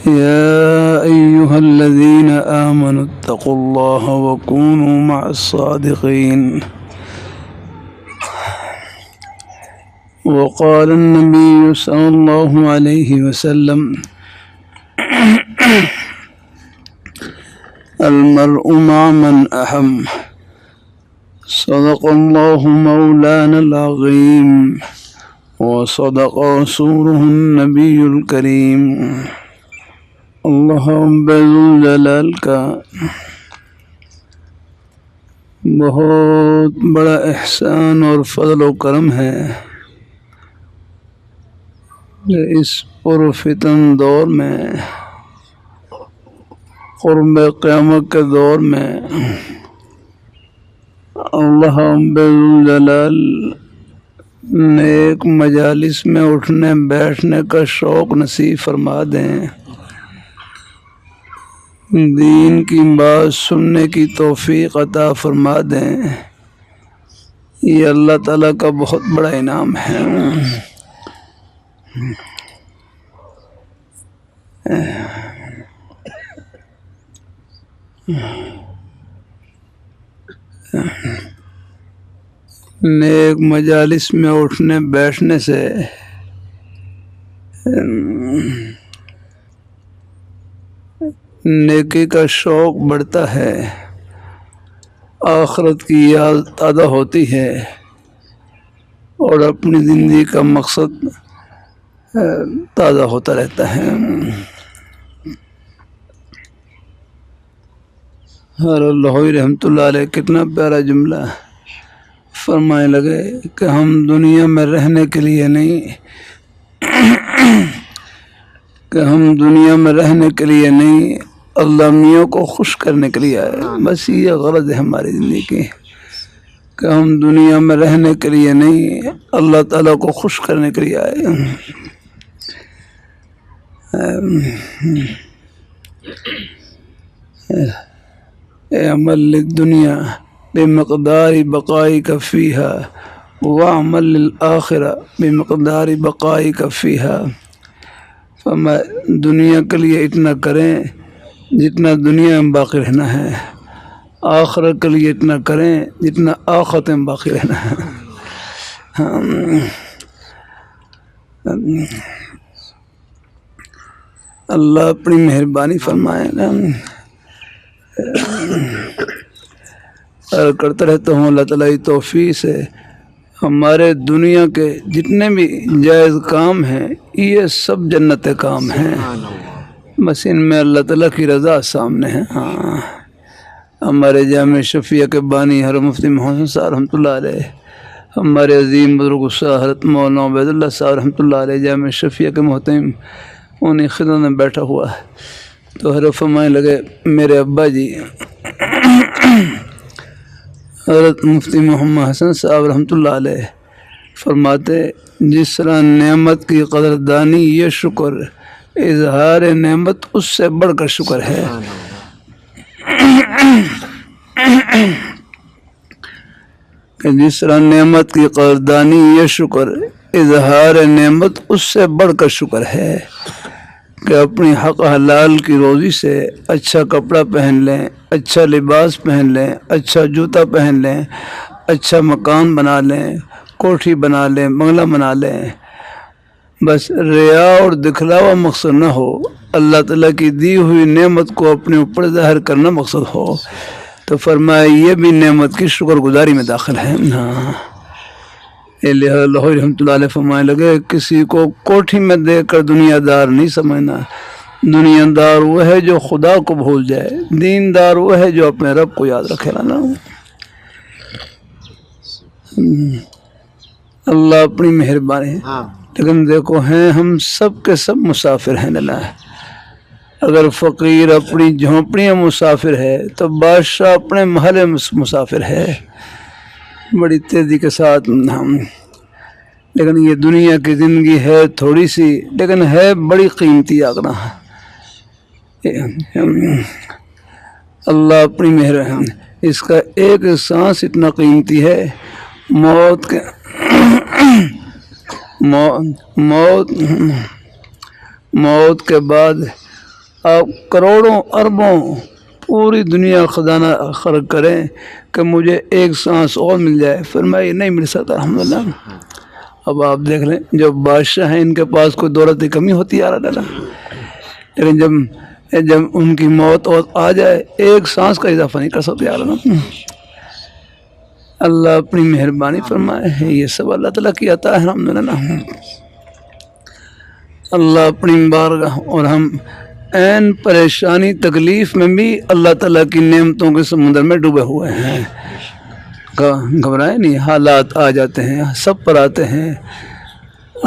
يا أيها الذين آمنوا اتقوا الله وكونوا مع الصادقين وقال النبي صلى الله عليه وسلم المرء مع من أحب صدق الله مولانا العظيم وصدق رسوله النبي الكريم اللہ ذوالجلال کا بہت بڑا احسان اور فضل و کرم ہے کہ اس پرفتن دور میں قرب قیامت کے دور میں اللہ ذوالجلال نے ایک مجالس میں اٹھنے بیٹھنے کا شوق نصیب فرما دیں، دین کی بات سننے کی توفیق عطا فرما دیں، یہ اللہ تعالیٰ کا بہت بڑا انعام ہے۔ نیک مجالس میں اٹھنے بیٹھنے سے نیکی کا شوق بڑھتا ہے، آخرت کی یاد تازہ ہوتی ہے اور اپنی زندگی کا مقصد تازہ ہوتا رہتا ہے۔ لاہوری رحمۃ اللہ علیہ کتنا پیارا جملہ فرمانے لگے کہ ہم دنیا میں رہنے کے لیے نہیں، اللہ میوں کو خوش کرنے کے لیے آئے۔ بس یہ غرض ہے ہماری زندگی کی کہ ہم دنیا میں رہنے کے لیے نہیں، اللہ تعالیٰ کو خوش کرنے کے لیے آئے۔ اعمل للدنیا بمقدار بقائک فیہا واعمل للآخرہ بمقدار بقائک فیہا۔ دنیا کے لیے اتنا کریں جتنا دنیا میں باقی رہنا ہے، آخرت کے لیے اتنا کریں جتنا آخرت میں باقی رہنا ہے۔ اللہ اپنی مہربانی فرمائے نا، کرتا رہتا ہوں اللہ تعالیٰ کی توفیق سے ہمارے دنیا کے جتنے بھی جائز کام ہیں یہ سب جنت کام ہیں، بس ان میں اللہ تعالیٰ کی رضا سامنے ہے۔ ہمارے جامع شفیع کے بانی حضرت مفتی محمد صاحب رحمۃ اللہ علیہ، ہمارے عظیم بزرگ حضرت مولانا عبید اللہ صاحب رحمۃ اللہ علیہ جامع شفیع کے محترم، انہیں خدمت میں بیٹھا ہوا ہے تو حضرت فرمانے لگے میرے ابا جی حضرت مفتی محمد حسن صاحب رحمۃ اللہ علیہ فرماتے جس طرح نعمت کی قدردانی یہ شکر، اظہار نعمت اس سے بڑھ کر شکر ہے۔ کہ جس طرح نعمت کی قدردانی یہ شکر، اظہار نعمت اس سے بڑھ کر شکر ہے کہ اپنی حق حلال کی روزی سے اچھا کپڑا پہن لیں، اچھا لباس پہن لیں، اچھا جوتا پہن لیں، اچھا مکان بنا لیں، کوٹھی بنا لیں، بنگلہ بنا لیں، بس ریا اور دکھلاوا مقصد نہ ہو، اللہ تعالیٰ کی دی ہوئی نعمت کو اپنے اوپر ظاہر کرنا مقصد ہو، تو فرمایا یہ بھی نعمت کی شکر گزاری میں داخل ہے۔ لاہوری رحمۃ اللہ علیہ فرمانے لگے کسی کو کوٹھی میں دیکھ کر دنیا دار نہیں سمجھنا، دنیا دار وہ ہے جو خدا کو بھول جائے، دین دار وہ ہے جو اپنے رب کو یاد رکھے نا۔ اللہ اپنی مہربانی، لیکن دیکھو ہیں ہم سب کے سب مسافر ہیں اللہ۔ اگر فقیر اپنی جھونپڑی میں مسافر ہے تو بادشاہ اپنے محل میں مسافر ہے، بڑی تیزی کے ساتھ ہم، لیکن یہ دنیا کی زندگی ہے تھوڑی سی لیکن ہے بڑی قیمتی آگنا۔ اللہ اپنی مہربانی، اس کا ایک سانس اتنا قیمتی ہے، موت کے بعد آپ کروڑوں اربوں پوری دنیا خزانہ خرچ کریں کہ مجھے ایک سانس اور مل جائے، فرمایا نہیں مل سکتا الحمدللہ۔ اب آپ دیکھ لیں جو بادشاہ ہیں ان کے پاس کوئی دولت کی کمی ہوتی ہے لیکن جب ان کی موت آ جائے ایک سانس کا اضافہ نہیں کر سکتے اللہ اپنی مہربانی فرمائے، یہ سب اللہ تعالیٰ کی عطا ہے الحمدللہ۔ اللہ اپنی بارگاہ، اور ہم عین پریشانی تکلیف میں بھی اللہ تعالیٰ کی نعمتوں کے سمندر میں ڈوبے ہوئے ہیں، گھبرائے نہیں، حالات آ جاتے ہیں سب پر آتے ہیں،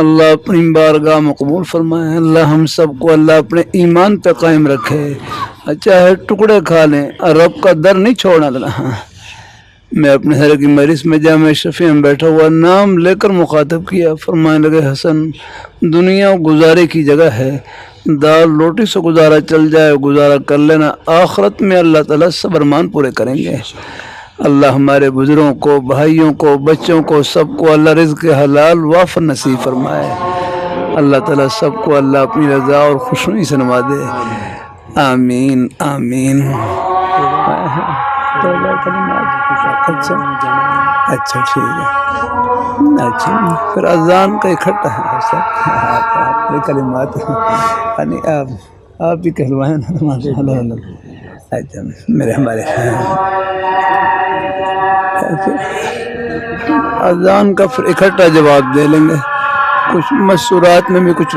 اللہ اپنی بارگاہ مقبول فرمائے۔ اللہ ہم سب کو اللہ اپنے ایمان پہ قائم رکھے، چاہے ٹکڑے کھا لیں، رب کا در نہیں چھوڑنا اللہ۔ میں اپنے گھر کی مجلس میں جامع شفیع میں بیٹھا ہوا نام لے کر مخاطب کیا، فرمانے لگے حسن دنیا گزارے کی جگہ ہے، دال روٹی سے گزارا چل جائے گزارا کر لینا، آخرت میں اللہ تعالیٰ سب ارمان پورے کریں گے۔ اللہ ہمارے بزرگوں کو، بھائیوں کو، بچوں کو، سب کو اللہ رزق حلال وافر نصیب فرمائے۔ اللہ تعالیٰ سب کو اللہ اپنی رضا اور خوشنودی سے نوازے، آمین آمین۔ اچھا ٹھیک ہے، اچھا پھر اذان کا اکٹھا ہے کلمات، یعنی آپ بھی کہلوائیں نا، اچھا میرے ہمارے اذان کا پھر اکٹھا جواب دے لیں گے، کچھ مسورات میں بھی کچھ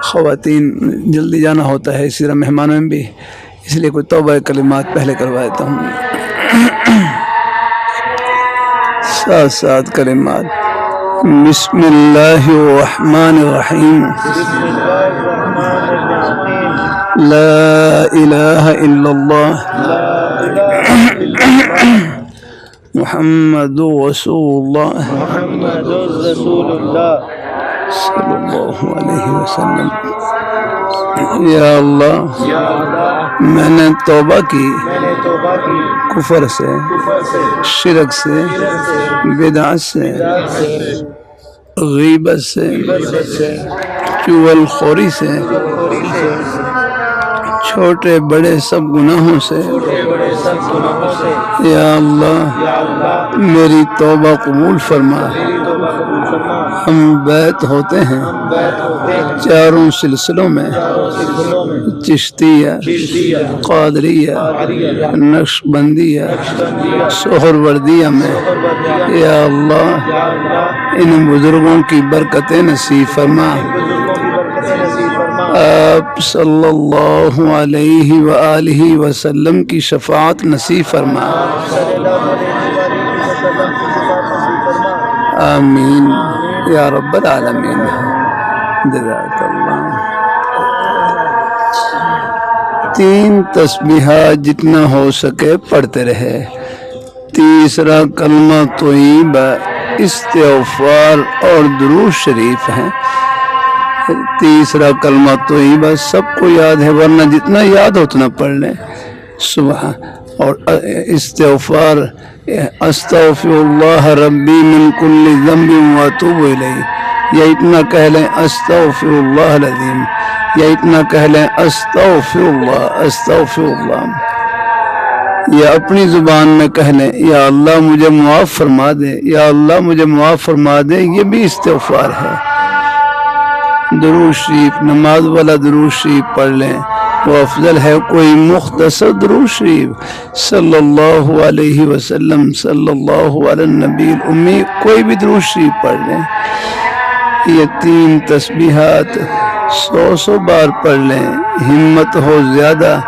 خواتین جلدی جانا ہوتا ہے، اسی طرح مہمانوں میں بھی، اس لیے کوئی توبہ کلمات پہلے کروا دیتا ہوں، ساتھ کلمات۔ بسم اللہ الرحمن الرحیم، لا الہ الا اللہ محمد رسول اللہ صلی اللہ علیہ وسلم۔ یا اللہ میں نے توبہ کی کفر سے، شرک سے، بدعت سے، غیبت سے، چغل خوری سے، چھوٹے بڑے سب گناہوں سے، یا اللہ میری توبہ قبول فرما۔ ہم بیعت ہوتے ہیں چاروں سلسلوں میں، چشتیہ، قادریہ، نقشبندیہ، سہروردیہ میں، یا اللہ ان بزرگوں کی برکتیں نصیب فرما۔ آپ صلی اللہ علیہ وآلہ وسلم کی شفاعت نصیب فرما، آمین یا رب العالمین۔ جزاک اللہ۔ 3 تسبیحات جتنا ہو سکے پڑھتے رہے۔ تیسرا کلمہ طیبہ، استغفار اور درود شریف ہے۔ تیسرا کلمہ طیبہ سب کو یاد ہے، ورنہ جتنا یاد ہو اتنا پڑھ لیں صبح، اور استغفار استغفر اللہ ربی من کل ذنب واتوب الیہ، یا اتنا کہہ لیں استغفر اللہ العظیم، یا اتنا کہہ لیں استغفر اللہ استغفر اللہ، یا اپنی زبان میں کہہ لیں یا اللہ مجھے معاف فرما دے، یا اللہ مجھے معاف فرما دے، یہ بھی استغفار ہے۔ درود شریف، نماز والا درود شریف پڑھ لیں، وہ افضل ہے۔ کوئی مختصر درود شریف صلی اللہ علیہ وسلم، صلی اللہ علی النبی الامی، کوئی بھی درود شریف پڑھ لیں۔ یہ 3 تسبیحات 100 بار پڑھ لیں، ہمت ہو زیادہ،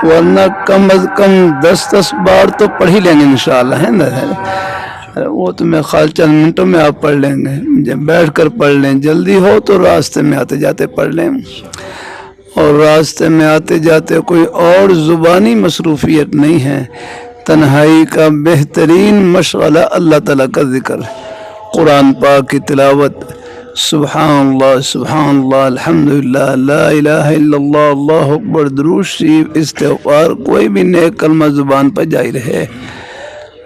ورنہ کم از کم 10 بار تو پڑھ ہی لیں گے انشاءاللہ، ہے نا؟ وہ تو میں خال چند منٹوں میں آپ پڑھ لیں گے، جب بیٹھ کر پڑھ لیں، جلدی ہو تو راستے میں آتے جاتے پڑھ لیں، اور راستے میں آتے جاتے کوئی اور زبانی مصروفیت نہیں ہے۔ تنہائی کا بہترین مشغلہ اللہ تعالیٰ کا ذکر، قرآن پاک کی تلاوت، سبحان اللہ سبحان اللہ الحمدللہ لا الہ الا اللہ اللہ اکبر، درود شریف، استغفار، کوئی بھی نیک کلمہ زبان پر جاری رہے۔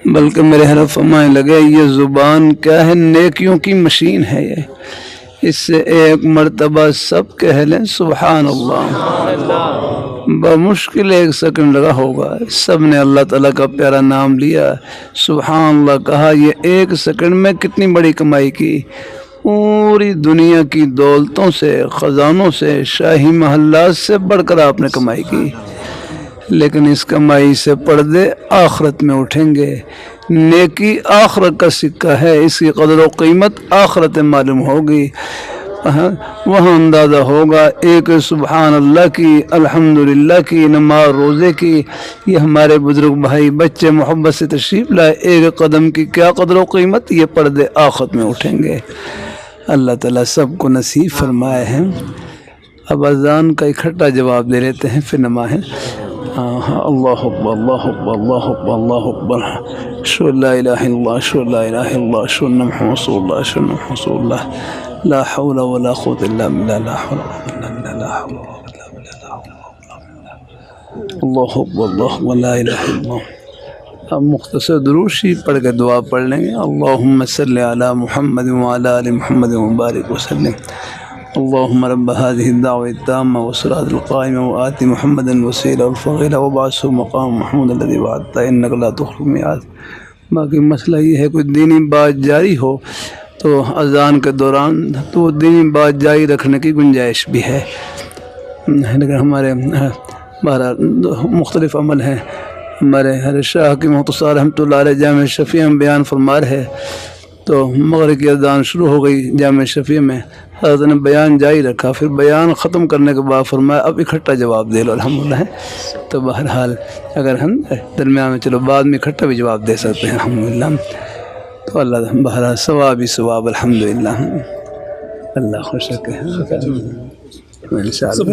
بلکہ میرے حضرت فرمانے لگے یہ زبان کیا ہے، نیکیوں کی مشین ہے، اس سے ایک مرتبہ سب کہہ لیں سبحان اللہ، بمشکل 1 سیکنڈ لگا ہوگا، سب نے اللہ تعالیٰ کا پیارا نام لیا، سبحان اللہ کہا، یہ 1 سیکنڈ میں کتنی بڑی کمائی کی، پوری دنیا کی دولتوں سے، خزانوں سے، شاہی محلات سے بڑھ کر آپ نے کمائی کی، لیکن اس کمائی سے پردے آخرت میں اٹھیں گے۔ نیکی آخرت کا سکہ ہے، اس کی قدر و قیمت آخرت میں معلوم ہوگی، وہاں اندازہ ہوگا ایک سبحان اللہ کی، الحمدللہ کی، نماز روزے کی، یہ ہمارے بزرگ بھائی بچے محبت سے تشریف لائے، 1 قدم کی کیا قدر و قیمت، یہ پردے آخرت میں اٹھیں گے۔ اللہ تعالیٰ سب کو نصیب فرمائے ہیں۔ اب اذان کا اکٹھا جواب دے لیتے ہیں، پھر نماز ہے۔ اللہ اکبر اللہ اکبر اللہ اکبر اللہ اکبر، اشہد ان لا الہ الا اللہ اشہد ان لا الہ الا اللہ اشہد ان محمد رسول اللہ اشہد ان محمد رسول اللہ، لا حول ولا قوة الا باللہ، لا حول ولا قوة الا باللہ، اللہ اکبر اللہ اکبر لا الہ الا اللہ۔ اب مختصر درود شریف پڑھ کے دعا پڑھ لیں گے۔ اللہم صلی علی محمد وعلی آل محمد وبارک وسلم، اللهم رب هذه الدعوة التامة والصلاة القائمة وآت محمدا الوسيلة والفضيلة وابعثه مقام محمود الذي وعدته إنك لا تخلف الميعاد۔ باقی مسئلہ یہ ہے کوئی دینی بات جاری ہو تو اذان کے دوران تو دینی بات جاری رکھنے کی گنجائش بھی ہے، لیکن ہمارے مختلف عمل ہیں۔ ہمارے حضرت شاہ کی مختصر رحمۃ اللہ علیہ جامع شفیع میں بیان فرما رہے، تو مغرب کی اذان شروع ہو گئی جامع شفیع میں، حضرت نے بیان جاری رکھا، پھر بیان ختم کرنے کے بعد فرمایا اب اکٹھا جواب دے لو الحمدللہ ہے۔ تو بہرحال اگر ہم درمیان میں چلو بعد میں اکٹھا بھی جواب دے سکتے ہیں الحمدللہ، تو اللہ بہرحال ثواب ہی ثواب الحمدللہ، اللہ خوش رکھے انشاءاللہ۔